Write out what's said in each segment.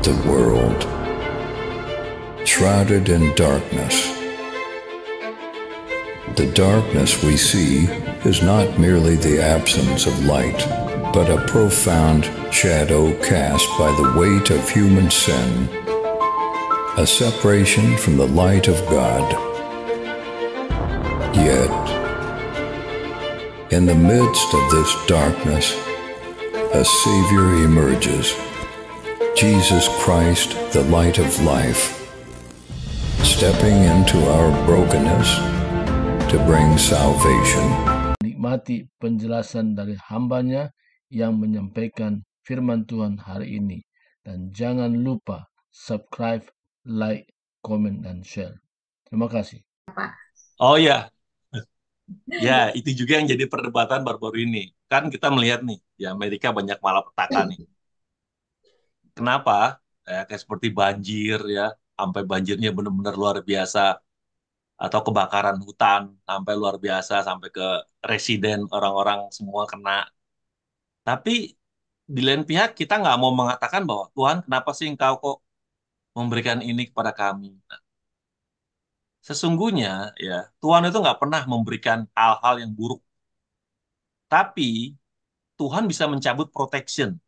the world, shrouded in darkness. The darkness we see is not merely the absence of light, but a profound shadow cast by the weight of human sin, a separation from the light of God. Yet, in the midst of this darkness, a Savior emerges, Jesus Christ, the light of life, stepping into our brokenness to bring salvation. Nikmati penjelasan dari hambanya yang menyampaikan firman Tuhan hari ini. Dan jangan lupa subscribe, like, comment, dan share. Terima kasih. Oh ya, ya itu juga yang jadi perdebatan baru-baru ini. Kan kita melihat nih, di Amerika banyak malapetaka nih. Kenapa? Kayak seperti banjir ya, sampai banjirnya benar-benar luar biasa. Atau kebakaran hutan sampai luar biasa, sampai ke residen orang-orang semua kena. Tapi di lain pihak kita nggak mau mengatakan bahwa Tuhan, kenapa sih engkau kok memberikan ini kepada kami? Nah, sesungguhnya ya Tuhan itu nggak pernah memberikan hal-hal yang buruk. Tapi Tuhan bisa mencabut protection.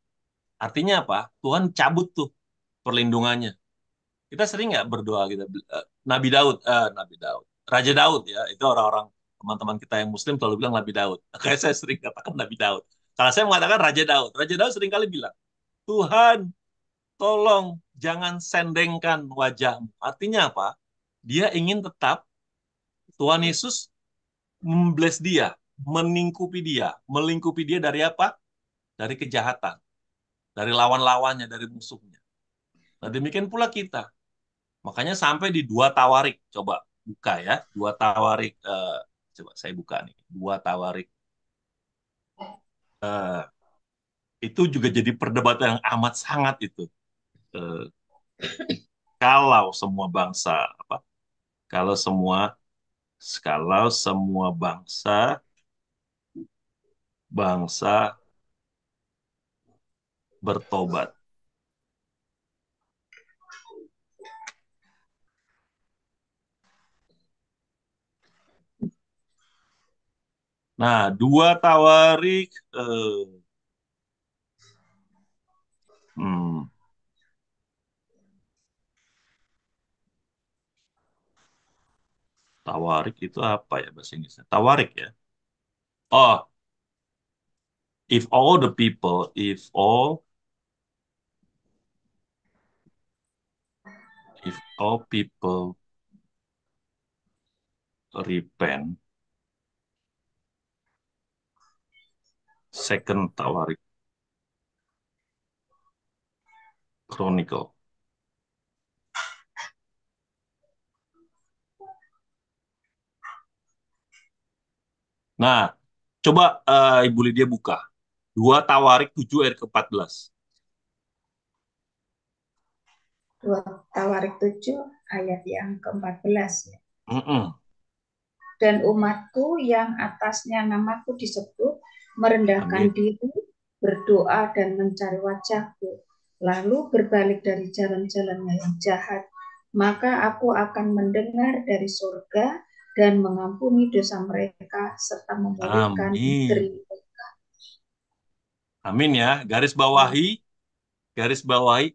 Artinya apa? Tuhan cabut tuh perlindungannya. Kita sering nggak berdoa kita Nabi Daud, Raja Daud ya, itu orang-orang teman-teman kita yang Muslim selalu bilang Nabi Daud. Kayak saya sering katakan Nabi Daud. Kalau saya mengatakan Raja Daud sering kali bilang, Tuhan, tolong jangan sendengkan wajahmu. Artinya apa? Dia ingin tetap Tuhan Yesus membless dia, melingkupi dia dari apa? Dari kejahatan, dari lawan-lawannya, dari musuhnya. Nah demikian pula kita. Makanya sampai di 2 Tawarik, coba buka ya, 2 Tawarik, coba saya buka nih, 2 Tawarik. Itu juga jadi perdebatan yang amat sangat itu. Kalau semua bangsa, kalau semua bangsa bertobat. Nah, 2 Tawarik, Tawarik itu apa ya bahasa Inggrisnya? Tawarik ya. Oh, if all people repent. Second Tawarik Chronicle. Nah, coba Ibu Lydia buka. 2 Tawarik 7 ayat ke-14. 2 Tawarik 7 ayat yang ke-14 ya. Mm-mm. Dan umatku yang atasnya namaku disebut merendahkan Amin. diri, berdoa dan mencari wajahku, lalu berbalik dari jalan-jalannya yang jahat, maka aku akan mendengar dari surga dan mengampuni dosa mereka serta memulihkan negeri mereka. Amin ya. Garis bawahi,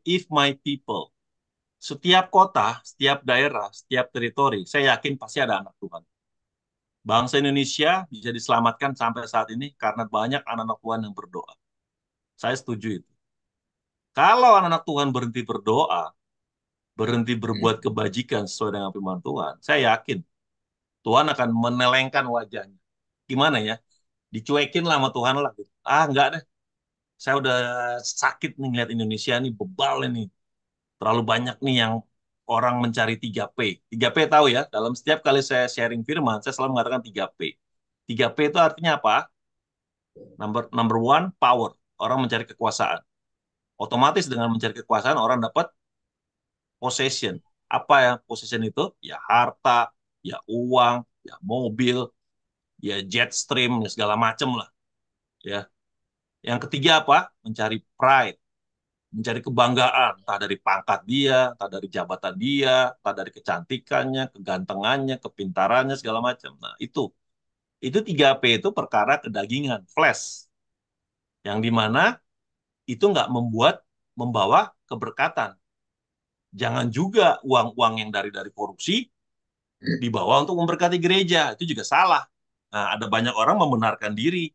if my people. Setiap kota, setiap daerah, setiap teritori, saya yakin pasti ada anak Tuhan. Bangsa Indonesia bisa diselamatkan sampai saat ini karena banyak anak-anak Tuhan yang berdoa. Saya setuju itu. Kalau anak-anak Tuhan berhenti berdoa, berhenti berbuat kebajikan sesuai dengan firman Tuhan, saya yakin Tuhan akan menelengkan wajahnya. Gimana ya? Dicuekin lah sama Tuhan lah. Gitu. Enggak deh. Saya udah sakit nih ngeliat Indonesia nih, bebal ini. Terlalu banyak nih yang orang mencari 3P. 3P tahu ya, dalam setiap kali saya sharing firman, saya selalu mengatakan 3P. 3P itu artinya apa? Number one, power. Orang mencari kekuasaan. Otomatis dengan mencari kekuasaan, orang dapat possession. Apa ya possession itu? Ya harta, ya uang, ya mobil, ya jet stream, ya segala macam lah. Ya. Yang ketiga apa? Mencari pride. mencari kebanggaan, entah dari pangkat dia, entah dari jabatan dia, entah dari kecantikannya, kegantengannya, kepintarannya, segala macam. Nah, itu 3P itu perkara kedagingan, flesh, yang dimana itu nggak membawa keberkatan. Jangan juga uang-uang yang dari korupsi dibawa untuk memberkati gereja, itu juga salah. Nah, ada banyak orang membenarkan diri.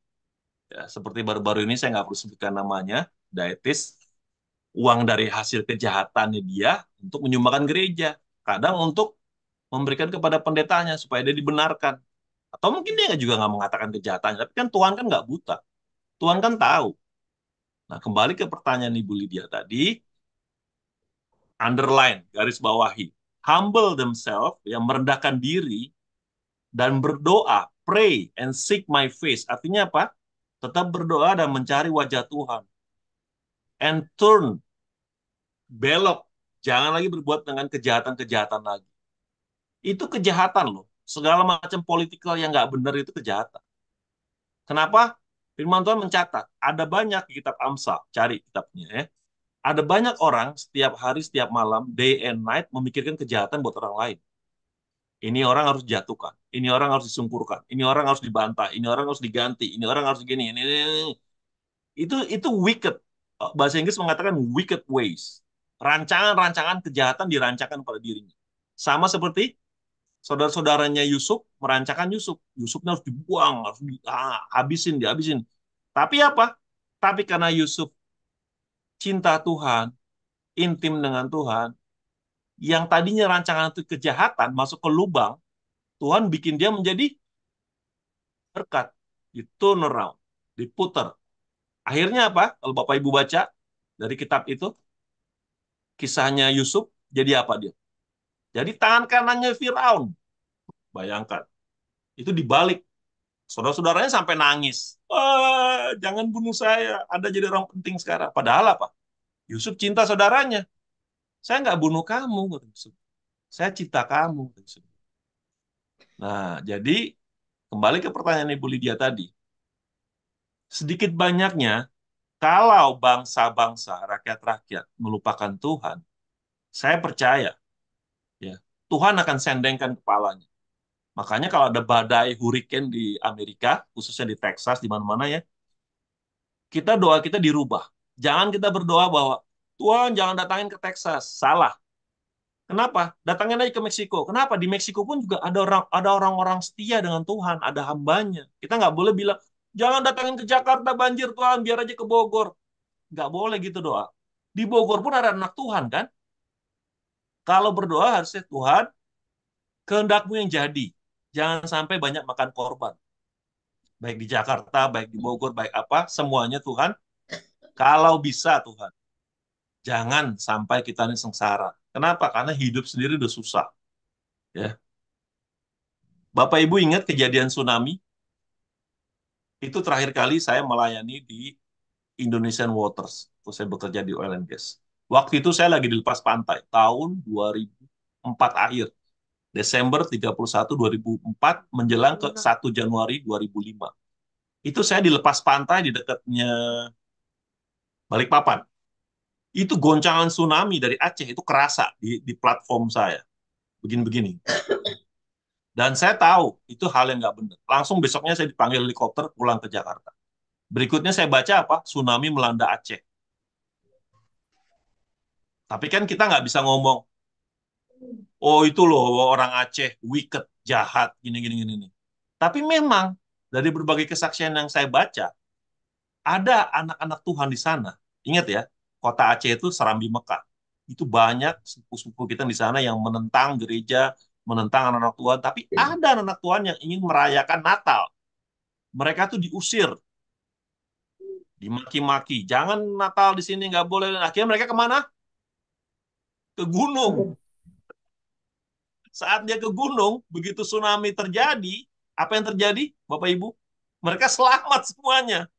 Ya, seperti baru-baru ini saya nggak perlu sebutkan namanya, dietis, uang dari hasil kejahatannya dia untuk menyumbangkan gereja. Kadang untuk memberikan kepada pendetanya supaya dia dibenarkan. Atau mungkin dia juga nggak mengatakan kejahatannya, tapi kan Tuhan kan nggak buta. Tuhan kan tahu. Nah, kembali ke pertanyaan Ibu Lydia tadi, underline, garis bawahi. Humble themselves, yang merendahkan diri, dan berdoa, pray and seek my face. Artinya apa? Tetap berdoa dan mencari wajah Tuhan. And turn, belok. Jangan lagi berbuat dengan kejahatan-kejahatan lagi. Itu kejahatan loh. Segala macam politikal yang nggak benar itu kejahatan. Kenapa? Firman Tuhan mencatat, ada banyak di kitab Amsal, cari kitabnya ya. Ada banyak orang setiap hari, setiap malam, day and night, memikirkan kejahatan buat orang lain. Ini orang harus dijatuhkan, ini orang harus disungkurkan, ini orang harus dibantai, ini orang harus diganti, ini orang harus gini, ini. Itu wicked. Bahasa Inggris mengatakan wicked ways. Rancangan-rancangan kejahatan dirancangkan pada dirinya. Sama seperti saudara-saudaranya Yusuf merancangkan Yusuf. Yusufnya harus dibuang, harus dihabisin. Tapi apa? Tapi karena Yusuf cinta Tuhan, intim dengan Tuhan, yang tadinya rancangan itu kejahatan masuk ke lubang, Tuhan bikin dia menjadi berkat. Di turn around, diputar. Akhirnya apa? Kalau Bapak Ibu baca dari kitab itu, kisahnya Yusuf, jadi apa dia? Jadi tangan kanannya Firaun. Bayangkan. Itu dibalik. Saudara-saudaranya sampai nangis. Jangan bunuh saya. Anda jadi orang penting sekarang. Padahal apa? Yusuf cinta saudaranya. Saya nggak bunuh kamu. Saya cinta kamu. Nah, jadi kembali ke pertanyaan Ibu Lydia tadi. Sedikit banyaknya, kalau bangsa-bangsa, rakyat-rakyat melupakan Tuhan, saya percaya ya Tuhan akan sendengkan kepalanya. Makanya kalau ada badai hurricane di Amerika, khususnya di Texas, di mana-mana ya, doa kita dirubah. Jangan kita berdoa bahwa Tuhan jangan datangin ke Texas. Salah. Kenapa? Datangin aja ke Meksiko. Kenapa? Di Meksiko pun juga ada orang-orang setia dengan Tuhan, ada hambanya. Kita nggak boleh bilang, jangan datangin ke Jakarta banjir Tuhan, biar aja ke Bogor. Nggak boleh gitu doa. Di Bogor pun ada anak Tuhan kan? Kalau berdoa harusnya Tuhan, kehendakmu yang jadi. Jangan sampai banyak makan korban. Baik di Jakarta, baik di Bogor, baik apa, semuanya Tuhan. Kalau bisa Tuhan, jangan sampai kita ini sengsara. Kenapa? Karena hidup sendiri udah susah. Ya, Bapak Ibu ingat kejadian tsunami? Itu terakhir kali saya melayani di Indonesian Waters. Terus saya bekerja di oil and gas. Waktu itu saya lagi di lepas pantai, tahun 2004 akhir. Desember 31, 2004, menjelang ke 1 Januari 2005. Itu saya di lepas pantai di dekatnya Balikpapan. Itu goncangan tsunami dari Aceh, itu kerasa di platform saya. Begini-begini. Dan saya tahu itu hal yang nggak benar. Langsung besoknya saya dipanggil helikopter pulang ke Jakarta. Berikutnya saya baca apa? Tsunami melanda Aceh. Tapi kan kita nggak bisa ngomong, oh itu loh orang Aceh, wicked, jahat, gini. Tapi memang dari berbagai kesaksian yang saya baca, ada anak-anak Tuhan di sana. Ingat ya, kota Aceh itu Serambi Mekah. Itu banyak sepupu-sepupu kita di sana yang menentang gereja, menentang anak-anak Tuhan. Tapi ada anak-anak Tuhan yang ingin merayakan Natal. Mereka tuh diusir, dimaki-maki. Jangan Natal di sini, nggak boleh. Akhirnya mereka kemana? Ke gunung. Saat dia ke gunung, begitu tsunami terjadi, apa yang terjadi, Bapak Ibu? Mereka selamat semuanya.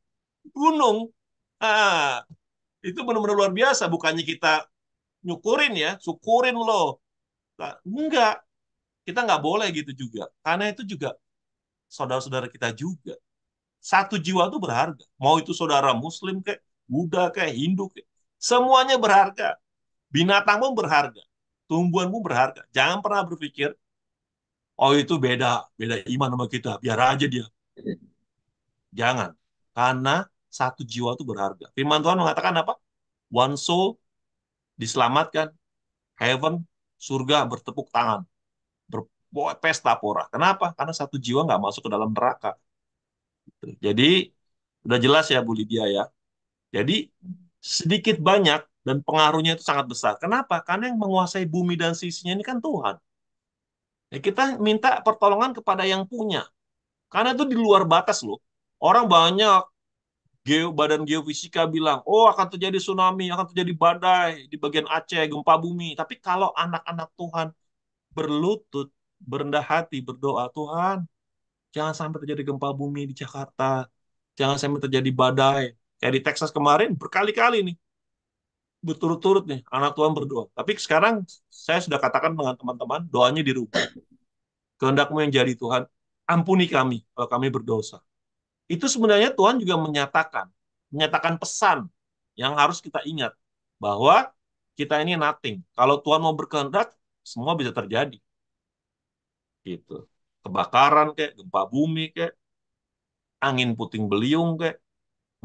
Gunung. Ah, itu benar-benar luar biasa. Bukannya kita nyukurin ya, syukurin loh. Nah, enggak. Kita nggak boleh gitu juga. Karena itu juga saudara-saudara kita juga. Satu jiwa itu berharga. Mau itu saudara Muslim kayak, Buddha kayak, Hindu kayak. Semuanya berharga. Binatang pun berharga. Tumbuhan pun berharga. Jangan pernah berpikir, oh itu beda iman sama kita, biar aja dia. Jangan. Karena satu jiwa itu berharga. Firman Tuhan mengatakan apa? One soul diselamatkan, heaven, surga bertepuk tangan, berpesta pora. Kenapa? Karena satu jiwa nggak masuk ke dalam neraka. Jadi udah jelas ya Bu Lydia ya. Jadi sedikit banyak dan pengaruhnya itu sangat besar. Kenapa? Karena yang menguasai bumi dan sisinya ini kan Tuhan. Ya, kita minta pertolongan kepada yang punya. Karena itu di luar batas loh. Orang banyak badan geofisika bilang, oh akan terjadi tsunami, akan terjadi badai di bagian Aceh, gempa bumi. Tapi kalau anak-anak Tuhan berlutut, berendah hati, berdoa, Tuhan, jangan sampai terjadi gempa bumi di Jakarta. Jangan sampai terjadi badai. Kayak di Texas kemarin, berkali-kali nih. Berturut-turut nih, anak Tuhan berdoa. Tapi sekarang saya sudah katakan dengan teman-teman, doanya dirubah. Kehendak-Mu yang jadi Tuhan, ampuni kami kalau kami berdosa. Itu sebenarnya Tuhan juga menyatakan pesan yang harus kita ingat. Bahwa kita ini nothing. Kalau Tuhan mau berkehendak, semua bisa terjadi. Gitu. Kebakaran kayak, gempa bumi kayak, angin puting beliung kayak,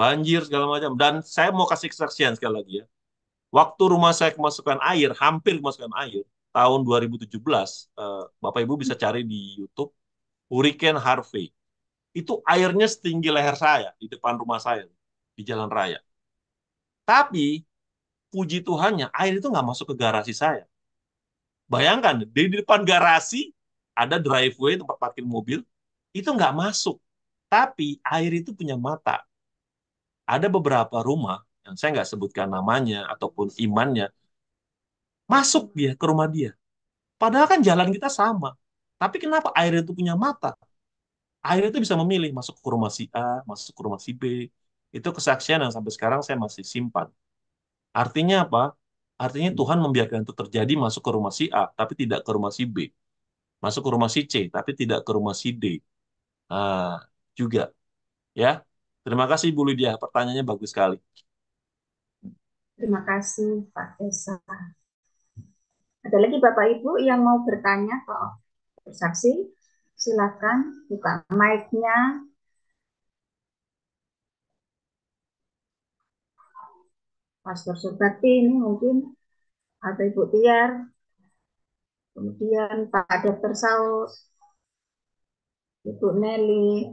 banjir segala macam. Dan saya mau kasih kesaksian sekali lagi ya. Waktu rumah saya kemasukan air, hampir kemasukan air, tahun 2017, Bapak Ibu bisa cari di YouTube, Hurricane Harvey. Itu airnya setinggi leher saya, di depan rumah saya, di jalan raya. Tapi, puji Tuhannya, air itu nggak masuk ke garasi saya. Bayangkan, di depan garasi, ada driveway, tempat parkir mobil, itu nggak masuk. Tapi, air itu punya mata. Ada beberapa rumah, yang saya nggak sebutkan namanya, ataupun imannya, masuk dia ke rumah dia. Padahal kan jalan kita sama. Tapi kenapa air itu punya mata? Air itu bisa memilih masuk ke rumah si A, masuk ke rumah si B. Itu kesaksian yang sampai sekarang saya masih simpan. Artinya apa? Artinya Tuhan membiarkan itu terjadi masuk ke rumah si A, tapi tidak ke rumah si B. Masuk ke rumah si C, tapi tidak ke rumah si D. Nah, juga. Ya. Terima kasih Bu Lydia, pertanyaannya bagus sekali. Terima kasih Pak Tesa. Ada lagi Bapak Ibu yang mau bertanya atau bersaksi? Silakan buka mic-nya. Pastor Subati ini mungkin, atau Ibu Tiar, kemudian Pak Dr. Saus, Ibu Nelly,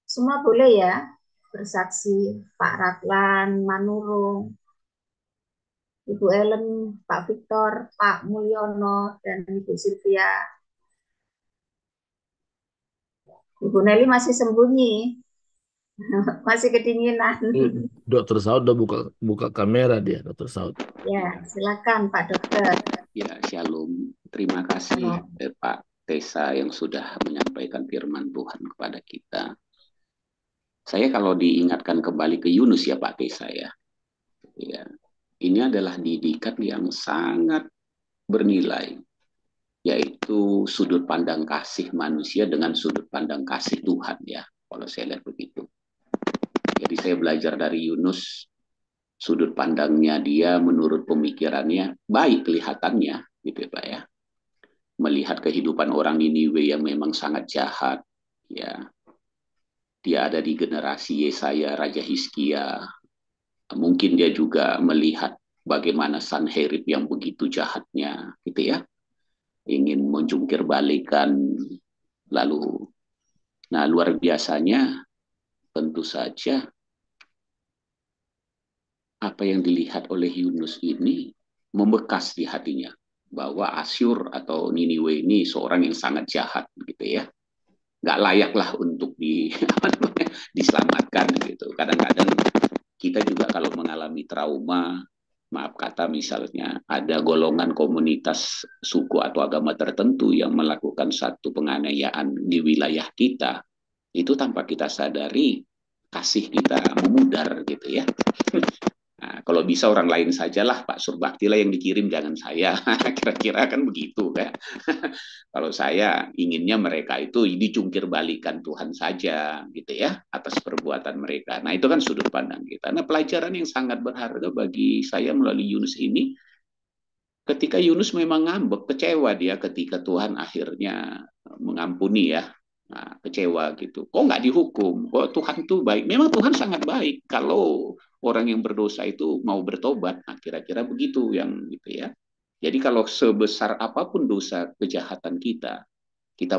semua boleh ya bersaksi. Pak Ratlan, Manurung, Ibu Ellen, Pak Victor, Pak Mulyono, dan Ibu Sylvia. Ibu Nelly masih sembunyi, masih kedinginan. Dokter Saud udah buka kamera dia, Dokter Saud. Ya, silakan Pak Dokter. Ya, shalom. Terima kasih Pak Tesa yang sudah menyampaikan firman Tuhan kepada kita. Saya kalau diingatkan kembali ke Yunus ya Pak Tesa ya. Ya, ini adalah didikan yang sangat bernilai, yaitu sudut pandang kasih manusia dengan sudut pandang kasih Tuhan ya. Kalau saya lihat begitu. Jadi saya belajar dari Yunus, sudut pandangnya dia menurut pemikirannya baik kelihatannya gitu ya Pak ya. Melihat kehidupan orang Niniwe yang memang sangat jahat ya. Dia ada di generasi Yesaya, Raja Hizkia. Mungkin dia juga melihat bagaimana Sanherib yang begitu jahatnya gitu ya. Ingin menjungkir balikan lalu. Nah, luar biasanya tentu saja apa yang dilihat oleh Yunus ini membekas di hatinya bahwa Asyur atau Niniwe ini seorang yang sangat jahat gitu ya. Nggak layaklah untuk diselamatkan gitu. Kadang-kadang kita juga kalau mengalami trauma, maaf kata misalnya ada golongan komunitas suku atau agama tertentu yang melakukan satu penganiayaan di wilayah kita, itu tanpa kita sadari kasih kita memudar gitu ya. Nah, kalau bisa orang lain sajalah, Pak Surbakti lah yang dikirim, jangan saya. Kira-kira kan begitu ya. Kalau saya inginnya mereka itu dicungkir balikan Tuhan saja gitu ya, atas perbuatan mereka. Nah itu kan sudut pandang kita. Nah pelajaran yang sangat berharga bagi saya melalui Yunus ini, ketika Yunus memang ngambek, kecewa dia ketika Tuhan akhirnya mengampuni ya. Nah, kecewa gitu. Kok nggak dihukum? Kok Tuhan tuh baik? Memang Tuhan sangat baik kalau orang yang berdosa itu mau bertobat. Nah, kira-kira begitu yang gitu ya. Jadi kalau sebesar apapun dosa kejahatan kita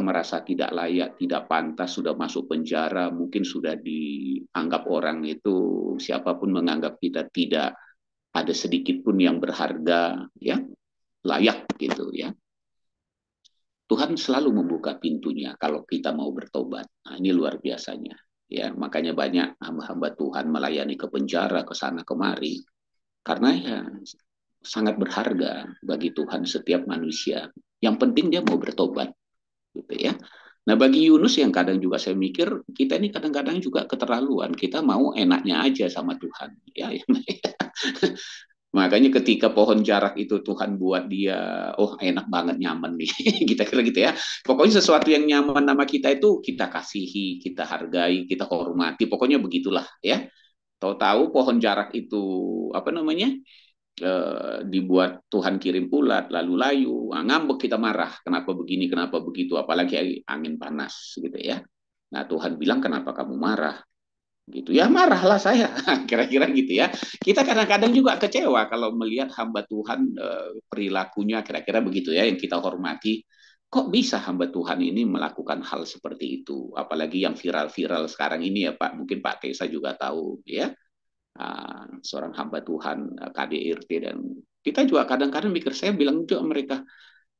merasa tidak layak, tidak pantas, sudah masuk penjara, mungkin sudah dianggap orang itu, siapapun menganggap kita tidak ada sedikit pun yang berharga, ya, layak gitu ya. Tuhan selalu membuka pintunya kalau kita mau bertobat. Nah, ini luar biasanya. Ya, makanya banyak hamba-hamba Tuhan melayani ke penjara, ke sana kemari. Karena ya sangat berharga bagi Tuhan setiap manusia. Yang penting dia mau bertobat. Gitu ya. Nah, bagi Yunus yang kadang juga saya mikir, kita ini kadang-kadang juga keterlaluan. Kita mau enaknya aja sama Tuhan. Ya, makanya ketika pohon jarak itu Tuhan buat dia, oh enak banget, nyaman nih, kita kira gitu ya. Pokoknya sesuatu yang nyaman nama kita itu kita kasihi, kita hargai, kita hormati, pokoknya begitulah ya. Tahu-tahu pohon jarak itu apa namanya dibuat Tuhan kirim ulat, lalu layu, ngambek kita marah, kenapa begini, kenapa begitu, apalagi angin panas gitu ya. Nah Tuhan bilang kenapa kamu marah? Gitu ya, marahlah saya. Kira-kira gitu ya. Kita kadang-kadang juga kecewa kalau melihat hamba Tuhan perilakunya kira-kira begitu ya, yang kita hormati. Kok bisa hamba Tuhan ini melakukan hal seperti itu? Apalagi yang viral-viral sekarang ini ya Pak, mungkin Pak Tesa juga tahu ya. Seorang hamba Tuhan KDRT, dan kita juga kadang-kadang mikir, saya bilang juga mereka,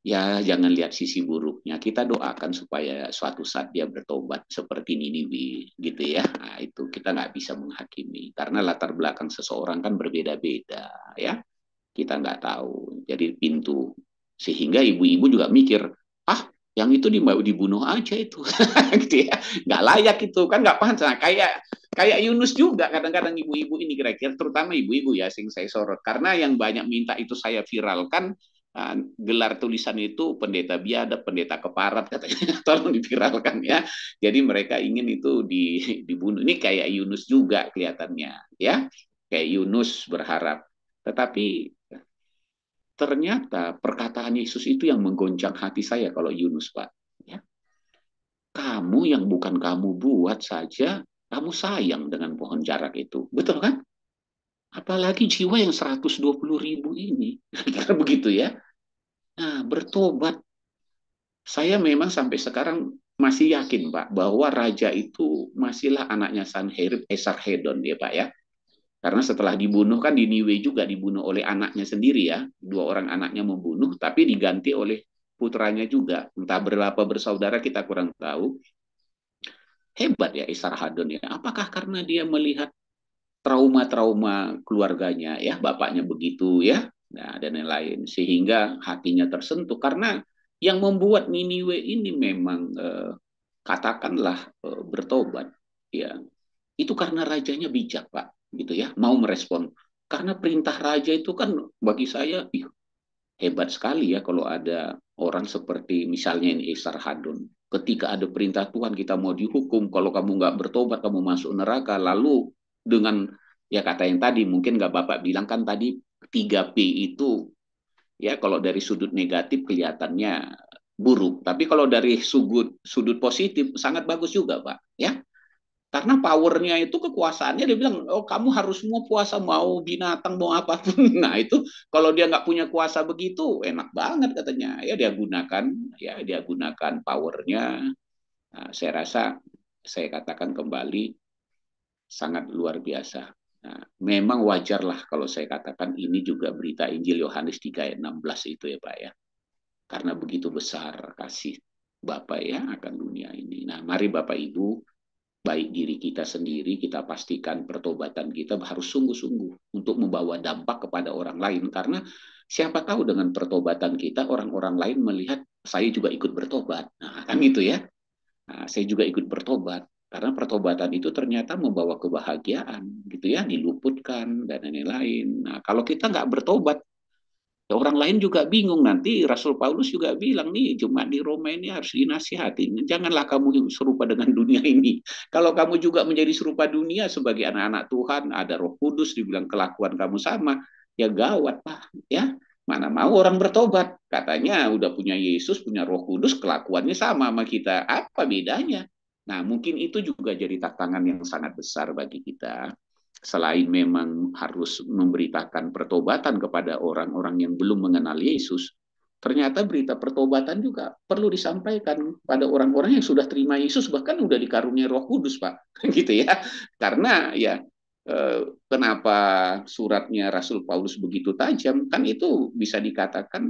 ya jangan lihat sisi buruknya, kita doakan supaya suatu saat dia bertobat seperti Niniwi gitu ya. Nah itu kita nggak bisa menghakimi karena latar belakang seseorang kan berbeda-beda ya, kita nggak tahu. Jadi pintu, sehingga ibu-ibu juga mikir, yang itu dibunuh aja itu gitu ya, nggak layak itu kan, nggak pantas. Nah, kayak Yunus juga kadang-kadang ibu-ibu ini, kira-kira terutama ibu-ibu ya sing saya sorot, karena yang banyak minta itu saya viralkan. Gelar tulisan itu pendeta biadab, pendeta keparat katanya, tolong diviralkan ya. Jadi mereka ingin itu dibunuh. Ini kayak Yunus juga kelihatannya ya, kayak Yunus berharap. Tetapi ternyata perkataan Yesus itu yang menggoncang hati saya kalau Yunus Pak. Ya. Kamu yang bukan kamu buat saja, kamu sayang dengan pohon jarak itu, betul kan? Apalagi jiwa yang 120.000 ini, kira begitu ya. Nah, bertobat. Saya memang sampai sekarang masih yakin, Pak, bahwa raja itu masihlah anaknya Sanherib Esarhedon ya, Pak ya. Karena setelah dibunuh kan Niniwe juga dibunuh oleh anaknya sendiri ya. 2 orang anaknya membunuh, tapi diganti oleh putranya juga. Entah berapa bersaudara kita kurang tahu. Hebat ya Esarhadon ya. Apakah karena dia melihat trauma-trauma keluarganya ya, bapaknya begitu ya. Nah, dan lain-lain, sehingga hatinya tersentuh karena yang membuat Niniwe ini memang katakanlah bertobat ya, itu karena rajanya bijak Pak gitu ya, mau merespon. Karena perintah raja itu kan bagi saya hebat sekali ya, kalau ada orang seperti misalnya ini Esarhadon, ketika ada perintah Tuhan kita mau dihukum, kalau kamu nggak bertobat kamu masuk neraka, lalu dengan ya kata yang tadi mungkin nggak Bapak bilang kan tadi 3P itu ya, kalau dari sudut negatif kelihatannya buruk, tapi kalau dari sudut positif sangat bagus juga Pak ya, karena powernya itu, kekuasaannya, dia bilang oh kamu harus mau puasa, mau binatang, mau apapun. Nah itu kalau dia nggak punya kuasa begitu enak banget katanya ya, dia gunakan powernya. Nah, saya rasa saya katakan kembali sangat luar biasa. Nah, memang wajarlah kalau saya katakan ini juga berita Injil Yohanes 3 ayat 16 itu ya Pak ya. Karena begitu besar kasih Bapa ya akan dunia ini. Nah, mari Bapak Ibu, baik diri kita sendiri, kita pastikan pertobatan kita harus sungguh-sungguh untuk membawa dampak kepada orang lain. Karena siapa tahu dengan pertobatan kita orang-orang lain melihat saya juga ikut bertobat. Nah, kan gitu ya. Nah, saya juga ikut bertobat. Karena pertobatan itu ternyata membawa kebahagiaan, gitu ya, diluputkan dan lain-lain. Nah, kalau kita nggak bertobat, ya orang lain juga bingung. Nanti Rasul Paulus juga bilang nih, jemaat di Roma ini harus dinasihati. Janganlah kamu serupa dengan dunia ini. Kalau kamu juga menjadi serupa dunia sebagai anak-anak Tuhan, ada Roh Kudus, dibilang kelakuan kamu sama, ya gawat Pak, ya. Mana mau orang bertobat? Katanya udah punya Yesus, punya Roh Kudus, kelakuannya sama sama kita. Apa bedanya? Nah, mungkin itu juga jadi tantangan yang sangat besar bagi kita. Selain memang harus memberitakan pertobatan kepada orang-orang yang belum mengenal Yesus, ternyata berita pertobatan juga perlu disampaikan pada orang-orang yang sudah terima Yesus, bahkan sudah dikaruniai Roh Kudus, Pak. Gitu ya. Karena ya kenapa suratnya Rasul Paulus begitu tajam? Kan itu bisa dikatakan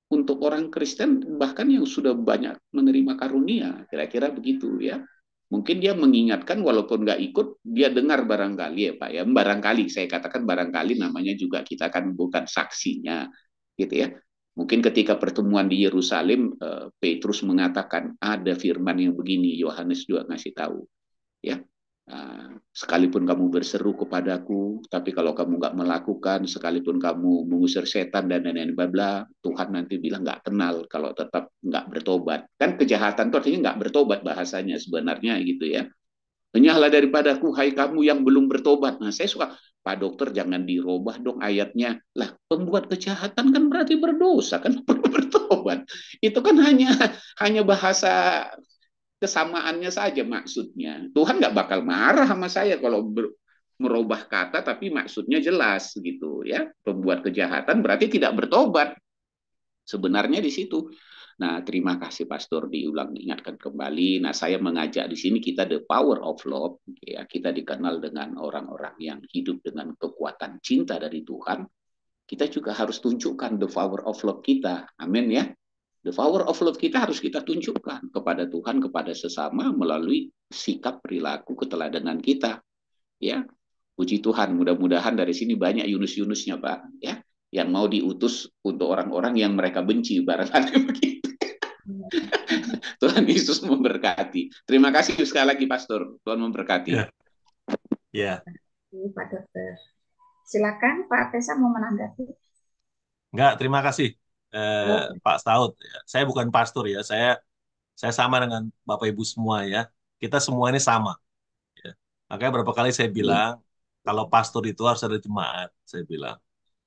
untuk orang Kristen bahkan yang sudah banyak menerima karunia, kira-kira begitu ya. Mungkin dia mengingatkan walaupun nggak ikut, dia dengar barangkali ya Pak ya. Barangkali, saya katakan barangkali, namanya juga kita kan bukan saksinya gitu ya. Mungkin ketika pertemuan di Yerusalem, Petrus mengatakan ada firman yang begini, Yohanes juga ngasih tahu ya. Sekalipun kamu berseru kepadaku, tapi kalau kamu nggak melakukan, sekalipun kamu mengusir setan dan lain-lain bla Tuhan nanti bilang nggak kenal kalau tetap nggak bertobat. Kan kejahatan itu artinya nggak bertobat bahasanya sebenarnya gitu ya. Enyahlah daripadaku, hai kamu yang belum bertobat. Nah, saya suka, Pak Dokter jangan dirubah dong ayatnya. Lah, pembuat kejahatan kan berarti berdosa, kan perlu bertobat. Itu kan hanya bahasa kesamaannya saja maksudnya. Tuhan nggak bakal marah sama saya kalau merubah kata tapi maksudnya jelas gitu ya. Pembuat kejahatan berarti tidak bertobat. Sebenarnya di situ. Nah, terima kasih Pastor diulang diingatkan kembali. Nah, saya mengajak di sini kita the power of love ya. Kita dikenal dengan orang-orang yang hidup dengan kekuatan cinta dari Tuhan. Kita juga harus tunjukkan the power of love kita. Amin ya. The power of love kita harus kita tunjukkan kepada Tuhan, kepada sesama melalui sikap perilaku keteladanan kita. Ya, puji Tuhan. Mudah-mudahan dari sini banyak Yunus-Yunusnya, Pak. Ya, yang mau diutus untuk orang-orang yang mereka benci, barangkali begitu. Tuhan Yesus memberkati. Terima kasih sekali lagi, Pastor. Tuhan memberkati. Ya. Pak Dokter. Silakan Pak Tesa mau menanggapi. Enggak, terima kasih. Pak Saud, saya bukan pastor ya, saya sama dengan Bapak Ibu semua ya, kita semua ini sama. Ya. Makanya berapa kali saya bilang, kalau pastor itu harus ada jemaat, saya bilang.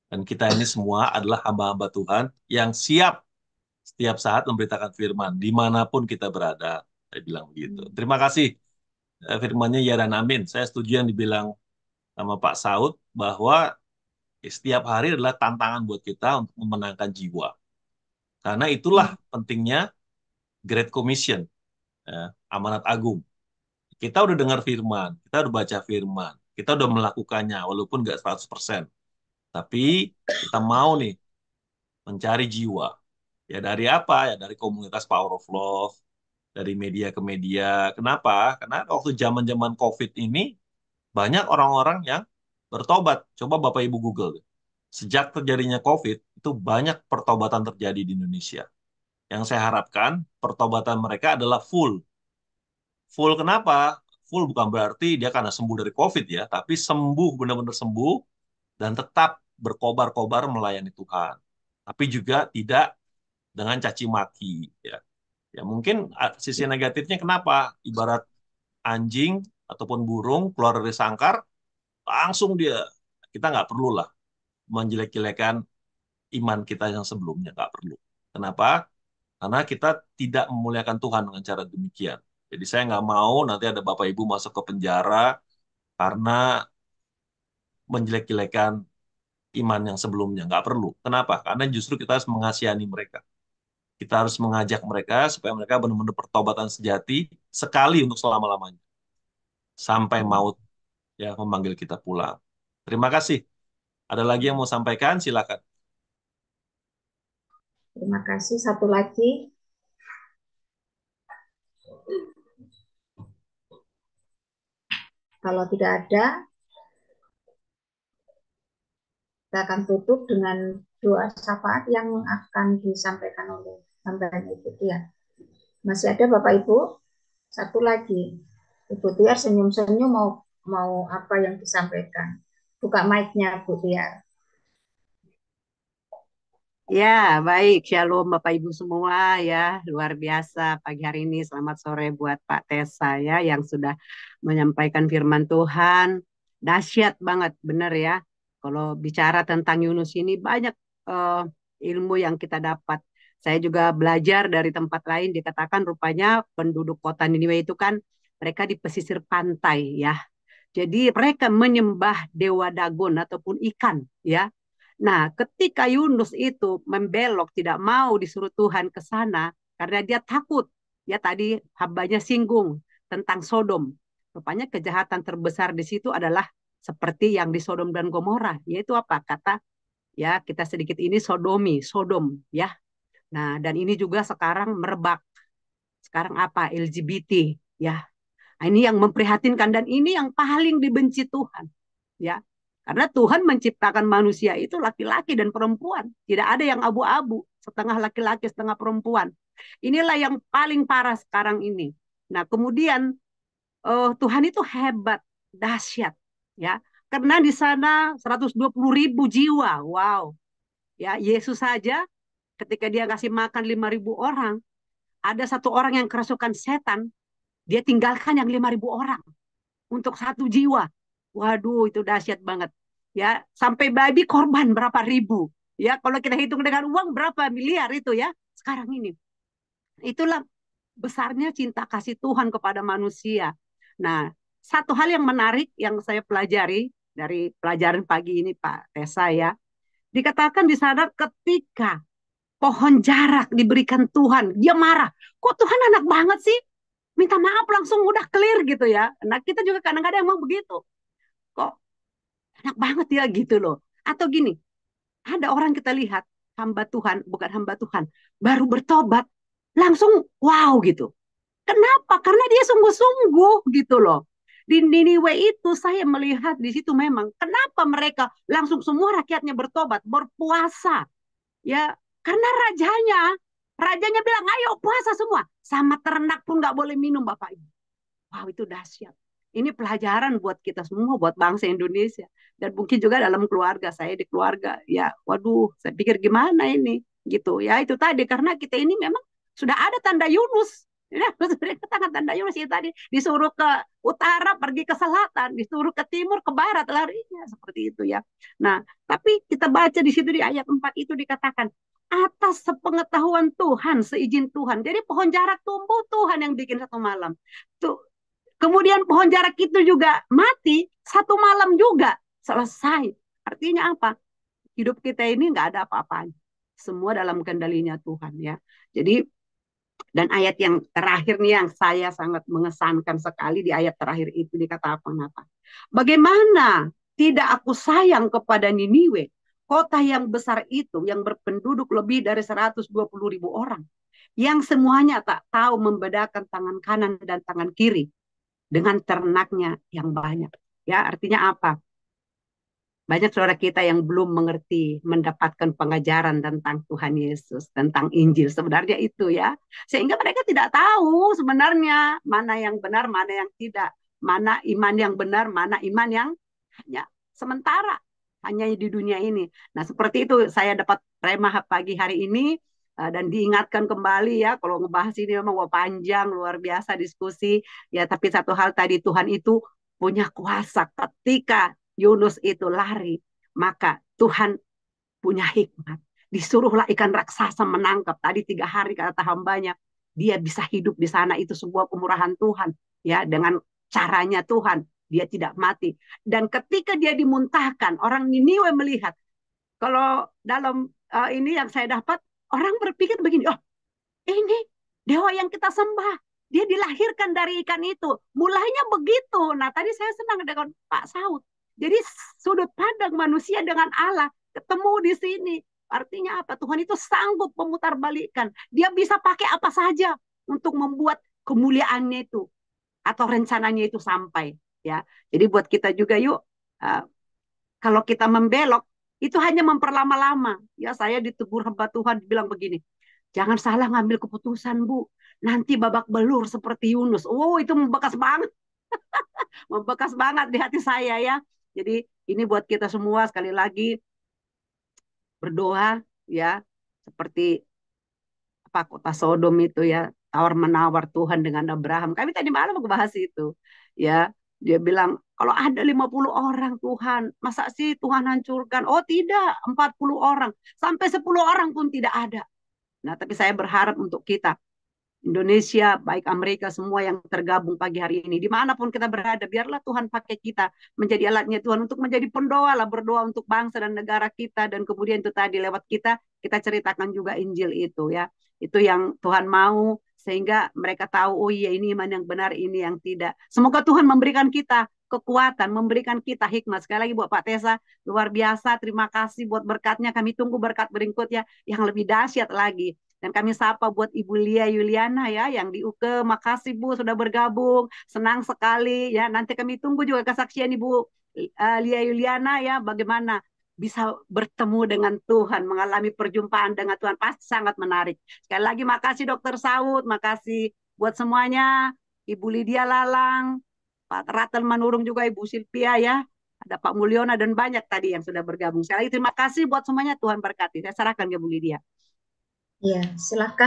Dan kita ini semua adalah hamba-hamba Tuhan yang siap setiap saat memberitakan firman, dimanapun kita berada, saya bilang begitu. Terima kasih, firmannya ya dan amin. Saya setuju yang dibilang sama Pak Saud, bahwa setiap hari adalah tantangan buat kita untuk memenangkan jiwa. Karena itulah pentingnya Great Commission, amanat agung. Kita udah dengar firman, kita udah baca firman, kita udah melakukannya, walaupun nggak 100%. Tapi kita mau nih mencari jiwa. Ya dari apa? Ya dari komunitas Power of Love, dari media ke media. Kenapa? Karena waktu zaman-zaman COVID ini, banyak orang-orang yang bertobat. Coba Bapak Ibu Google. Sejak terjadinya COVID, itu banyak pertobatan terjadi di Indonesia. Yang saya harapkan, pertobatan mereka adalah full. Full kenapa? Full bukan berarti dia karena sembuh dari COVID ya, tapi sembuh, benar-benar sembuh, dan tetap berkobar-kobar melayani Tuhan. Tapi juga tidak dengan caci maki. Ya, ya mungkin sisi negatifnya kenapa? Ibarat anjing ataupun burung keluar dari sangkar, langsung kita nggak perlu lah menjelek-jelekan iman kita yang sebelumnya, nggak perlu. Kenapa? Karena kita tidak memuliakan Tuhan dengan cara demikian. Jadi saya nggak mau nanti ada Bapak Ibu masuk ke penjara karena menjelek-jelekan iman yang sebelumnya. Nggak perlu. Kenapa? Karena justru kita harus mengasihani mereka. Kita harus mengajak mereka supaya mereka benar-benar pertobatan sejati sekali untuk selama-lamanya. Sampai maut ya memanggil kita pulang. Terima kasih. Ada lagi yang mau sampaikan? Silakan. Terima kasih. Satu lagi. Kalau tidak ada, kita akan tutup dengan doa syafaat yang akan disampaikan oleh hamba itu ya. Masih ada Bapak Ibu? Satu lagi. Ibu Tiar senyum-senyum mau apa yang disampaikan. Buka mic-nya, Bu Tiar. Ya, baik. Shalom Bapak Ibu semua ya. Luar biasa pagi hari ini. Selamat sore buat Pak Tessa ya yang sudah menyampaikan firman Tuhan. Dahsyat banget, benar ya. Kalau bicara tentang Yunus ini banyak ilmu yang kita dapat. Saya juga belajar dari tempat lain, dikatakan rupanya penduduk kota Niniwe itu kan mereka di pesisir pantai ya. Jadi mereka menyembah dewa Dagon ataupun ikan ya. Nah, ketika Yunus itu membelok, tidak mau disuruh Tuhan ke sana, karena dia takut. Ya tadi hambanya singgung tentang Sodom. Rupanya kejahatan terbesar di situ adalah seperti yang di Sodom dan Gomora. Yaitu apa? Kata, ya kita sedikit ini sodomi, Sodom. Ya. Nah, dan ini juga sekarang merebak. Sekarang apa? LGBT. Ya. Nah, ini yang memprihatinkan dan ini yang paling dibenci Tuhan. Ya. Karena Tuhan menciptakan manusia itu laki-laki dan perempuan. Tidak ada yang abu-abu, setengah laki-laki, setengah perempuan. Inilah yang paling parah sekarang ini. Nah, kemudian Tuhan itu hebat, dahsyat, ya. Karena di sana 120.000 jiwa. Wow. Ya, Yesus saja ketika dia kasih makan 5.000 orang, ada satu orang yang kerasukan setan, dia tinggalkan yang 5.000 orang untuk satu jiwa. Waduh, itu dahsyat banget. Ya, sampai babi korban berapa ribu. Ya, kalau kita hitung dengan uang berapa miliar itu ya sekarang ini. Itulah besarnya cinta kasih Tuhan kepada manusia. Nah, satu hal yang menarik yang saya pelajari dari pelajaran pagi ini Pak Tessa ya, dikatakan di sana ketika pohon jarak diberikan Tuhan, dia marah. Kok Tuhan anak banget sih? Minta maaf langsung udah clear gitu ya. Nah, kita juga kadang-kadang emang begitu. Kok enak banget ya gitu loh. Atau gini, ada orang kita lihat hamba Tuhan, bukan hamba Tuhan, baru bertobat, langsung wow gitu. Kenapa? Karena dia sungguh-sungguh gitu loh. Di Niniwe itu saya melihat di situ memang kenapa mereka langsung semua rakyatnya bertobat, berpuasa. Ya, karena rajanya bilang ayo puasa semua. Sama ternak pun nggak boleh minum Bapak Ibu. Wow, itu dahsyat. Ini pelajaran buat kita semua, buat bangsa Indonesia. Dan mungkin juga dalam keluarga, saya di keluarga. Ya, waduh, saya pikir gimana ini? Gitu ya, itu tadi. Karena kita ini memang sudah ada tanda Yunus. Ya, sudah tangan tanda Yunus itu tadi. Disuruh ke utara, pergi ke selatan. Disuruh ke timur, ke barat, larinya. Seperti itu ya. Nah, tapi kita baca di situ di ayat 4 itu dikatakan, atas sepengetahuan Tuhan, seizin Tuhan. Jadi pohon jarak tumbuh Tuhan yang bikin satu malam. Tuh, kemudian pohon jarak itu juga mati, satu malam juga selesai. Artinya apa? Hidup kita ini nggak ada apa-apanya. Semua dalam kendalinya Tuhan ya. Jadi, dan ayat yang terakhir nih yang saya sangat mengesankan sekali di ayat terakhir itu dikatakan apa? Bagaimana tidak aku sayang kepada Niniwe, kota yang besar itu yang berpenduduk lebih dari 120.000 orang. Yang semuanya tak tahu membedakan tangan kanan dan tangan kiri dengan ternaknya yang banyak. Ya, artinya apa? Banyak saudara kita yang belum mengerti, mendapatkan pengajaran tentang Tuhan Yesus, tentang Injil. Sebenarnya itu ya. Sehingga mereka tidak tahu sebenarnya mana yang benar, mana yang tidak. Mana iman yang benar, mana iman yang hanya sementara. Hanya di dunia ini. Nah, seperti itu saya dapat remah pagi hari ini. Dan diingatkan kembali ya, kalau ngebahas ini memang panjang, luar biasa diskusi. Ya, tapi satu hal tadi, Tuhan itu punya kuasa. Ketika Yunus itu lari, maka Tuhan punya hikmat. Disuruhlah ikan raksasa menangkap. Tadi 3 hari kata hambanya, dia bisa hidup di sana. Itu sebuah kemurahan Tuhan. Ya, dengan caranya Tuhan, dia tidak mati. Dan ketika dia dimuntahkan, orang Niniwe melihat. Kalau dalam ini yang saya dapat, orang berpikir begini, oh ini dewa yang kita sembah. Dia dilahirkan dari ikan itu. Mulanya begitu. Nah tadi saya senang dengan Pak Saud. Jadi sudut pandang manusia dengan Allah ketemu di sini. Artinya apa? Tuhan itu sanggup memutarbalikkan. Dia bisa pakai apa saja untuk membuat kemuliaannya itu. Atau rencananya itu sampai. Ya. Jadi buat kita juga yuk. Kalau kita membelok, itu hanya memperlama-lama. Ya, saya ditegur hamba Tuhan bilang begini, jangan salah ngambil keputusan Bu, nanti babak belur seperti Yunus. Oh itu membekas banget. Membekas banget di hati saya ya. Jadi ini buat kita semua sekali lagi berdoa ya, seperti apa kota Sodom itu ya, tawar menawar Tuhan dengan Abraham. Kami tadi malam membahas itu ya. Dia bilang kalau ada 50 orang Tuhan, masa sih Tuhan hancurkan? Oh tidak, 40 orang. Sampai 10 orang pun tidak ada. Nah, tapi saya berharap untuk kita Indonesia, baik Amerika, semua yang tergabung pagi hari ini, dimanapun kita berada, biarlah Tuhan pakai kita menjadi alatnya Tuhan untuk menjadi pendoa lah, berdoa untuk bangsa dan negara kita, dan kemudian itu tadi lewat kita ceritakan juga Injil itu ya, itu yang Tuhan mau, sehingga mereka tahu, oh iya ini iman yang benar, ini yang tidak. Semoga Tuhan memberikan kita kekuatan, memberikan kita hikmat. Sekali lagi buat Pak Tessa, luar biasa, terima kasih buat berkatnya, kami tunggu berkat berikutnya yang lebih dahsyat lagi. Dan kami sapa buat Ibu Lia Yuliana ya yang di UK. Makasih Bu sudah bergabung. Senang sekali ya. Nanti kami tunggu juga kesaksian Ibu Lia Yuliana ya, bagaimana bisa bertemu dengan Tuhan, mengalami perjumpaan dengan Tuhan, pasti sangat menarik. Sekali lagi makasih Dokter Saud, makasih buat semuanya, Ibu Lydia Lalang, Pak Ratel Manurung juga, Ibu Silvia ya, ada Pak Mulyona dan banyak tadi yang sudah bergabung. Sekali lagi terima kasih buat semuanya, Tuhan berkati. Saya serahkan ke Bu Lydia. Ya, silakan.